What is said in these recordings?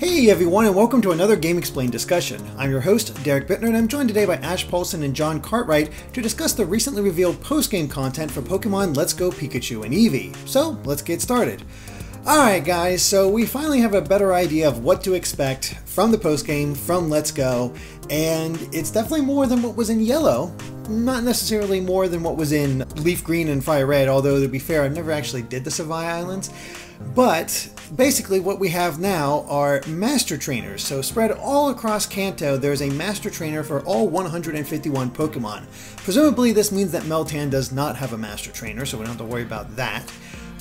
Hey everyone, and welcome to another GameXplain discussion. I'm your host, Derek Bittner, and I'm joined today by Ash Paulson and John Cartwright to discuss the recently revealed post-game content for Pokemon Let's Go Pikachu and Eevee. So, let's get started. Alright guys, so we finally have a better idea of what to expect from the post-game, from Let's Go, and it's definitely more than what was in Yellow. Not necessarily more than what was in Leaf Green and Fire Red, although to be fair, I never actually did the Savai Islands. But basically what we have now are Master Trainers. So spread all across Kanto, there's a Master Trainer for all 151 Pokemon. Presumably this means that Meltan does not have a Master Trainer, so we don't have to worry about that.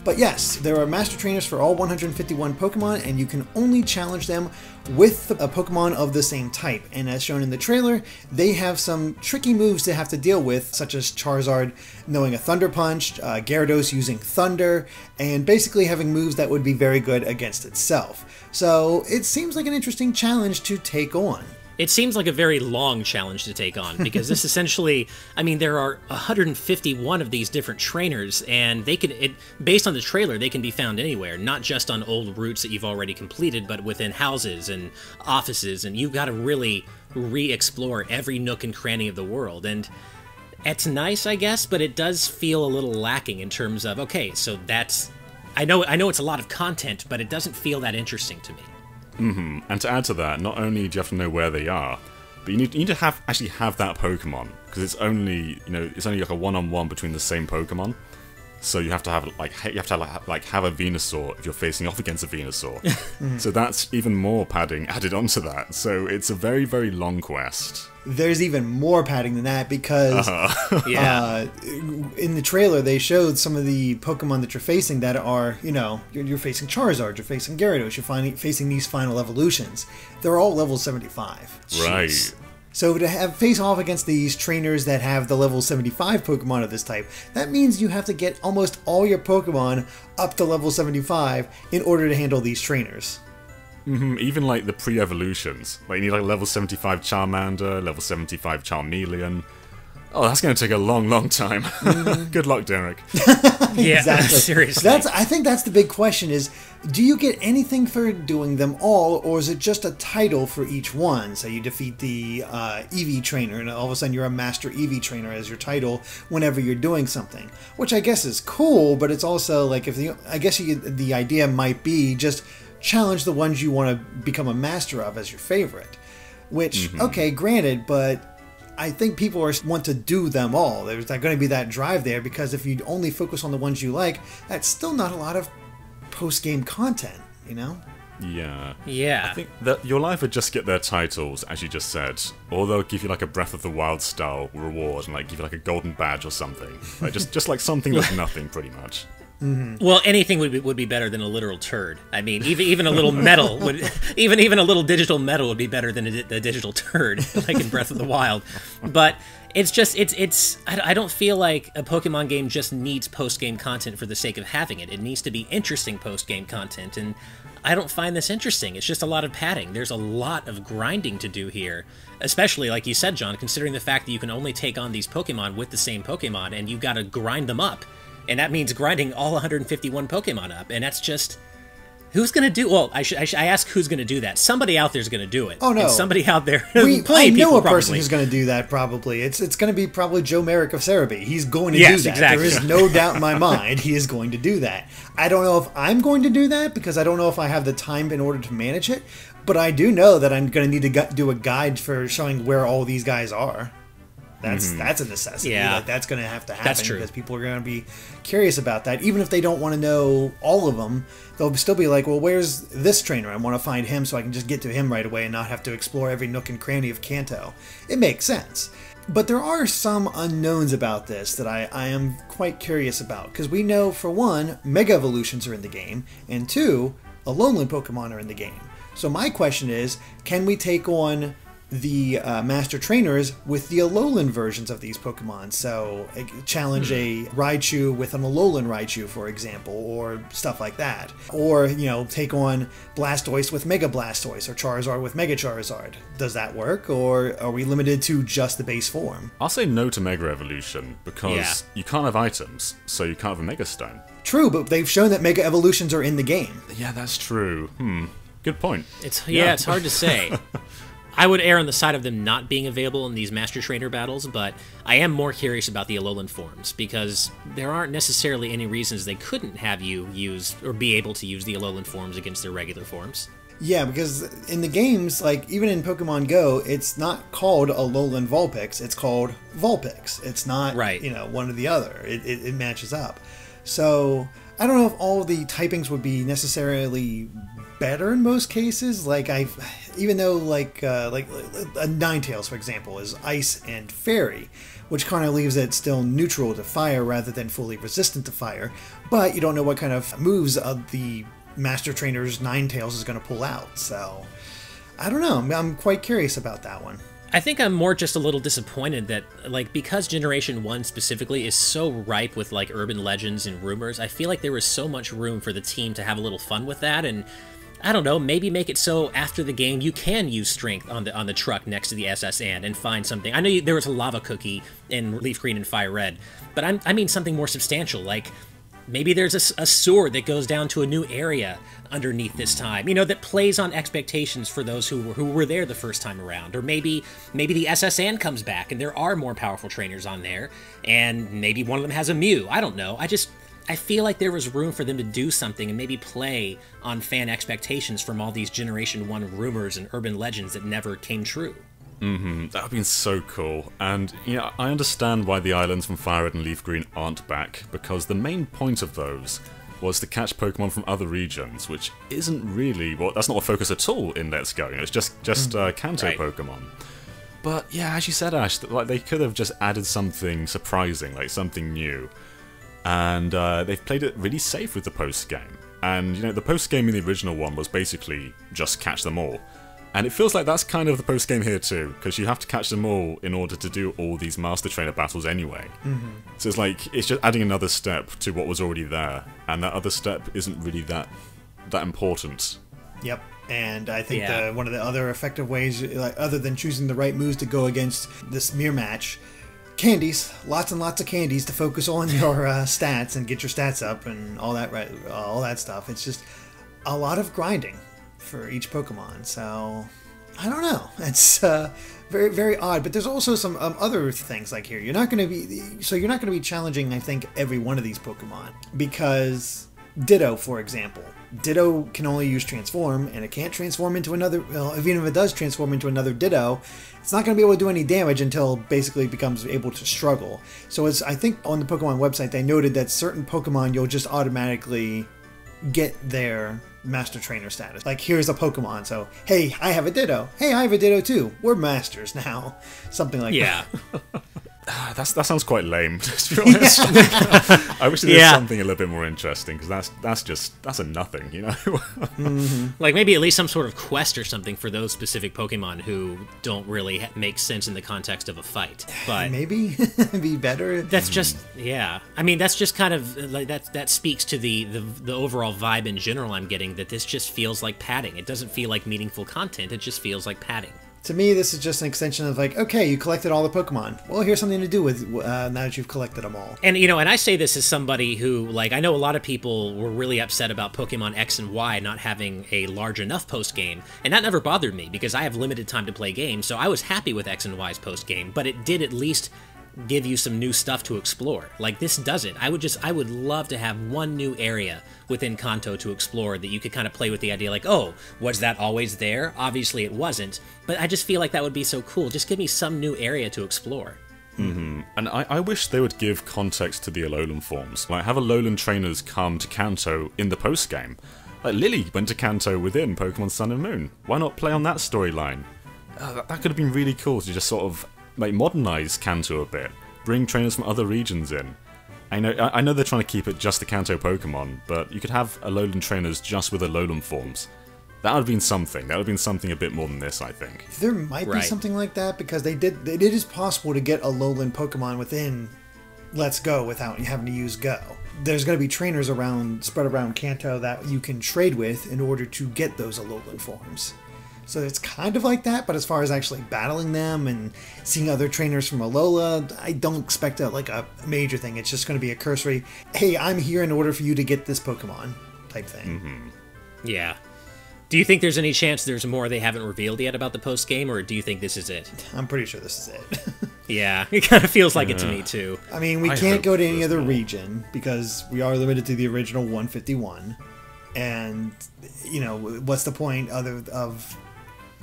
But yes, there are Master Trainers for all 151 Pokemon, and you can only challenge them with a Pokemon of the same type. And as shown in the trailer, they have some tricky moves to have to deal with, such as Charizard knowing a Thunder Punch, Gyarados using Thunder, and basically having moves that would be very good against itself. So it seems like an interesting challenge to take on. It seems like a very long challenge to take on, because this essentially, I mean, there are 151 of these different trainers, and they could, based on the trailer, they can be found anywhere, not just on old routes that you've already completed, but within houses and offices, and you've got to really re-explore every nook and cranny of the world, and it's nice, I guess, but it does feel a little lacking in terms of, okay, so that's, I know it's a lot of content, but it doesn't feel that interesting to me. And to add to that, not only do you have to know where they are, but you need to actually have that Pokemon, because it's only like a one-on-one between the same Pokemon. So you have to have have a Venusaur if you're facing off against a Venusaur. So that's even more padding added onto that. So it's a very, very long quest. There's even more padding than that because in the trailer they showed some of the Pokemon that you're facing that are, you're facing Charizard, you're facing Gyarados, you're facing these final evolutions. They're all level 75. Right. Jeez. So to face off against these trainers that have the level 75 Pokemon of this type, that means you have to get almost all your Pokemon up to level 75 in order to handle these trainers. Even like the pre-evolutions. Like you need like level 75 Charmander, level 75 Charmeleon. Oh, that's going to take a long, long time. Good luck, Derek. Yeah, exactly. Seriously. I think that's the big question is, do you get anything for doing them all, or is it just a title for each one? So you defeat the Eevee trainer, and all of a sudden you're a Master Eevee trainer as your title whenever you're doing something. Which I guess is cool, but it's also like, the idea might be just challenge the ones you want to become a master of as your favorite. Which, okay, granted, but I think people want to do them all. There's not going to be that drive there, because if you only focus on the ones you like, that's still not a lot of post-game content, Yeah. Yeah. I think that you'll either just get their titles, as you just said, or they'll give you like a Breath of the Wild style reward and like give you like a golden badge or something. Like just like something that's nothing, pretty much. Well, anything would be better than a literal turd. I mean, even a little medal would, even a little digital medal would be better than a digital turd, like in Breath of the Wild. But it's just I don't feel like a Pokemon game just needs post-game content for the sake of having it. It needs to be interesting post-game content, and I don't find this interesting. It's just a lot of padding. There's a lot of grinding to do here, especially like you said, John, considering the fact that you can only take on these Pokemon with the same Pokemon, and you've got to grind them up. And that means grinding all 151 Pokemon up, and that's just... Who's going to do... Well, I ask who's going to do that. Somebody out there is going to do it. Oh, no. And somebody out there... I know a person who's going to do that, probably. It's going to be probably Joe Merrick of Cerebi. He's going to do that. Exactly. There is no doubt in my mind he is going to do that. I don't know if I'm going to do that, because I don't know if I have the time in order to manage it, but I do know that I'm going to need to do a guide for showing where all these guys are. That's a necessity. Yeah. Like, that's going to have to happen. That's true. Because people are going to be curious about that. Even if they don't want to know all of them, they'll still be like, well, where's this trainer? I want to find him so I can just get to him right away and not have to explore every nook and cranny of Kanto. It makes sense. But there are some unknowns about this that I am quite curious about. Because we know, for one, Mega Evolutions are in the game, and two, Alolan Pokemon are in the game. So my question is, can we take on the Master Trainers with the Alolan versions of these Pokemon? So challenge a Raichu with an Alolan Raichu, for example, or stuff like that. Or, take on Blastoise with Mega Blastoise, or Charizard with Mega Charizard. Does that work, or are we limited to just the base form? I'll say no to Mega Evolution, because you can't have items, so you can't have a Mega Stone. True, but they've shown that Mega Evolutions are in the game. Yeah, that's true. Good point. It's hard to say. I would err on the side of them not being available in these Master Trainer battles, but I am more curious about the Alolan forms, because there aren't necessarily any reasons they couldn't have you use, or be able to use the Alolan forms against their regular forms. Yeah, because in the games, like, even in Pokemon Go, it's not called Alolan Vulpix, it's called Vulpix. It's not, one or the other. It matches up. So, I don't know if all the typings would be necessarily better in most cases. Even though a Ninetales, for example, is Ice and Fairy, which kind of leaves it still neutral to fire rather than fully resistant to fire. But you don't know what kind of moves of the Master Trainer's Ninetales is going to pull out. So, I don't know. I'm quite curious about that one. I think I'm more just a little disappointed that, because Generation 1 specifically is so ripe with, urban legends and rumors, I feel like there was so much room for the team to have a little fun with that, and I don't know, maybe make it so after the game you can use strength on the truck next to the SS and find something. I know there was a lava cookie in Leaf Green and Fire Red, but I mean something more substantial, maybe there's a sword that goes down to a new area underneath this time, that plays on expectations for those who were there the first time around. Or maybe the SSN comes back and there are more powerful trainers on there, and maybe one of them has a Mew. I don't know. I feel like there was room for them to do something and maybe play on fan expectations from all these Generation 1 rumors and urban legends that never came true. That would have been so cool. And, I understand why the islands from Fire Red and Leaf Green aren't back, because the main point of those was to catch Pokemon from other regions, which isn't really, that's not a focus at all in Let's Go. It's just Kanto right. Pokemon. But yeah, as you said, Ash, they could have just added something surprising, something new. And they've played it really safe with the post-game. And, the post-game in the original one was basically just catch them all. And it feels like that's kind of the post-game here too, because you have to catch them all in order to do all these Master Trainer battles anyway. Mm-hmm. So it's just adding another step to what was already there, and that other step isn't really that important. Yep, and I think one of the other effective ways, other than choosing the right moves to go against this mirror match, candies, lots and lots of candies to focus on your stats and get your stats up and all that stuff. It's just a lot of grinding for each Pokemon, so I don't know. It's very, very odd. But there's also some other things here. You're not going to be challenging, I think, every one of these Pokemon, because Ditto, for example, Ditto can only use Transform, and it can't transform into another. Well, even if it does transform into another Ditto, it's not going to be able to do any damage until basically it becomes able to struggle. So I think on the Pokemon website they noted that certain Pokemon you'll just automatically get their Master Trainer status. Here's a Pokemon, so hey, I have a Ditto. Hey, I have a Ditto too. We're masters now. Something like that. That sounds quite lame, to be honest. I wish there was something a little bit more interesting, because that's a nothing, Mm-hmm. Maybe at least some sort of quest or something for those specific Pokemon who don't really make sense in the context of a fight. But maybe be better. That's just I mean, that's just kind of that speaks to the overall vibe in general I'm getting, that this just feels like padding. It doesn't feel like meaningful content. It just feels like padding. To me, this is just an extension of okay, you collected all the Pokemon. Well, here's something to do with now that you've collected them all. And, and I say this as somebody who, I know a lot of people were really upset about Pokemon X and Y not having a large enough post-game, and that never bothered me, because I have limited time to play games, so I was happy with X and Y's post-game, but it did at least give you some new stuff to explore. This does it. I would love to have one new area within Kanto to explore that you could kind of play with the idea oh, was that always there? Obviously it wasn't, but I just feel like that would be so cool. Just give me some new area to explore. Mm-hmm. And I wish they would give context to the Alolan forms. Have Alolan trainers come to Kanto in the post-game. Lily went to Kanto within Pokemon Sun and Moon. Why not play on that storyline? That could have been really cool to just sort of modernize Kanto a bit, bring trainers from other regions in. I know they're trying to keep it just the Kanto Pokemon, but you could have Alolan trainers just with Alolan forms. That would have been something. That would have been something a bit more than this, I think. There might be something like that, because it is possible to get Alolan Pokemon within Let's Go without having to use Go. There's going to be trainers spread around Kanto that you can trade with in order to get those Alolan forms. So it's kind of like that, but as far as actually battling them and seeing other trainers from Alola, I don't expect a major thing. It's just going to be a cursory, hey, I'm here in order for you to get this Pokemon type thing. Mm-hmm. Yeah. Do you think there's any chance there's more they haven't revealed yet about the post-game, or do you think this is it? I'm pretty sure this is it. Yeah, it kind of feels like it to me, too. I mean, we can't go to any other region because we are limited to the original 151. And, you know, what's the point of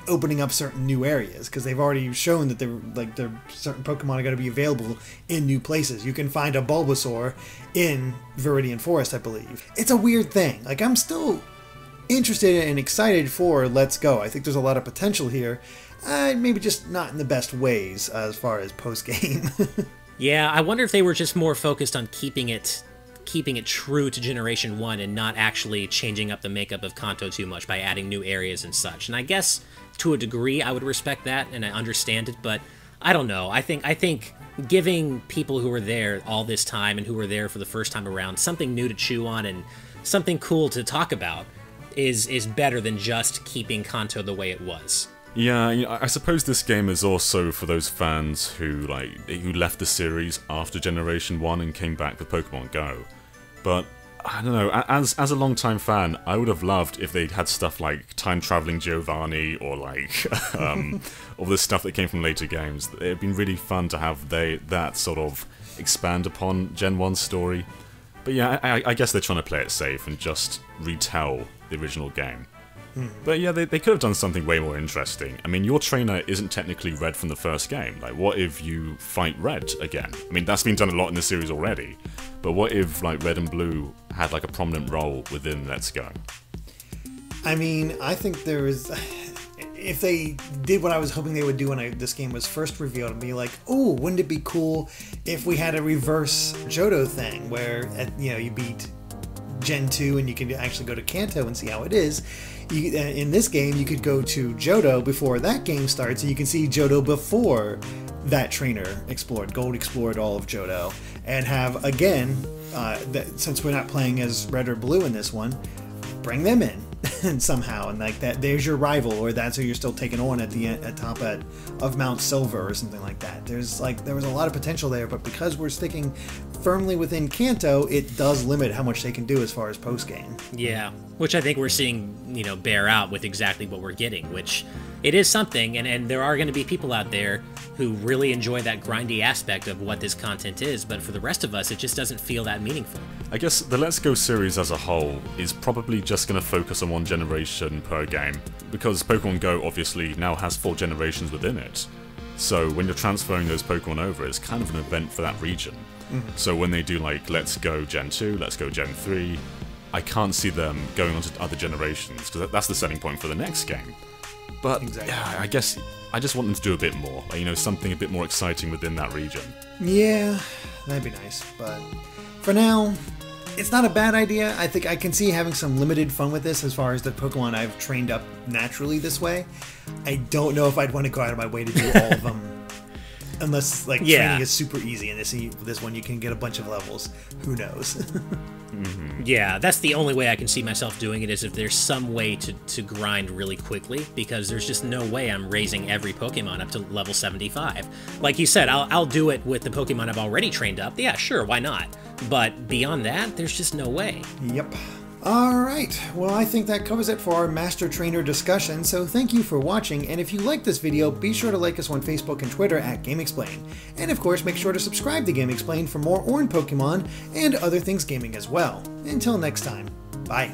opening up certain new areas? Because they've already shown that there certain Pokemon are going to be available in new places. You can find a Bulbasaur in Viridian Forest, I believe. It's a weird thing. Like, I'm still interested and excited for Let's Go. I think there's a lot of potential here. Maybe just not in the best ways as far as post-game. Yeah, I wonder if they were just more focused on keeping it true to Generation 1 and not actually changing up the makeup of Kanto too much by adding new areas and such. And I guess, to a degree, I would respect that, and I understand it, but I don't know. I think giving people who were there all this time and who were there for the first time around something new to chew on and something cool to talk about is better than just keeping Kanto the way it was. Yeah, you know, I suppose this game is also for those fans who left the series after Generation 1 and came back with Pokemon Go. But I don't know, as a long-time fan, I would have loved if they'd had stuff like time-traveling Giovanni or like all this stuff that came from later games. It'd been really fun to have that sort of expand upon Gen 1's story. But yeah, I guess they're trying to play it safe and just retell the original game. But yeah, they could have done something way more interesting. I mean, your trainer isn't technically Red from the first game. Like, what if you fight Red again? I mean, that's been done a lot in the series already. But what if, like, Red and Blue had, like, a prominent role within Let's Go? I mean, I think there is... If they did what I was hoping they would do when this game was first revealed, and be like, oh, wouldn't it be cool if we had a reverse Johto thing, where, you beat Gen 2 and you can actually go to Kanto and see how it is. In this game, you could go to Johto before that game starts, and you can see Johto before that trainer explored all of Johto, and have, again, since we're not playing as Red or Blue in this one, bring them in somehow, and like that, there's your rival, or that's who you're still taking on at the top of Mount Silver or something like that. There was a lot of potential there, but because we're sticking firmly within Kanto, it does limit how much they can do as far as post game. Yeah, which I think we're seeing, bear out with exactly what we're getting, which it is something, and there are going to be people out there who really enjoy that grindy aspect of what this content is, but for the rest of us, it just doesn't feel that meaningful. I guess the Let's Go series as a whole is probably just going to focus on one generation per game, because Pokemon Go obviously now has 4 generations within it. So when you're transferring those Pokemon over, it's kind of an event for that region. So when they do like Let's Go Gen 2, Let's Go Gen 3, I can't see them going on to other generations, because that's the setting point for the next game. But exactly. Yeah, I guess I just want them to do a bit more, like, something a bit more exciting within that region. Yeah, that'd be nice, but for now, it's not a bad idea. I think I can see having some limited fun with this as far as the Pokemon I've trained up naturally this way. I don't know if I'd want to go out of my way to do all of them. Unless, training is super easy, and this one you can get a bunch of levels. Who knows? Yeah, that's the only way I can see myself doing it, is if there's some way to grind really quickly, because there's just no way I'm raising every Pokemon up to level 75. Like you said, I'll do it with the Pokemon I've already trained up. Yeah, sure, why not? But beyond that, there's just no way. Yep. Alright, well I think that covers it for our Master Trainer discussion, so thank you for watching, and if you liked this video, be sure to like us on Facebook and Twitter at GameXplain. And of course, make sure to subscribe to GameXplain for more Orange Pokemon and other things gaming as well. Until next time, bye.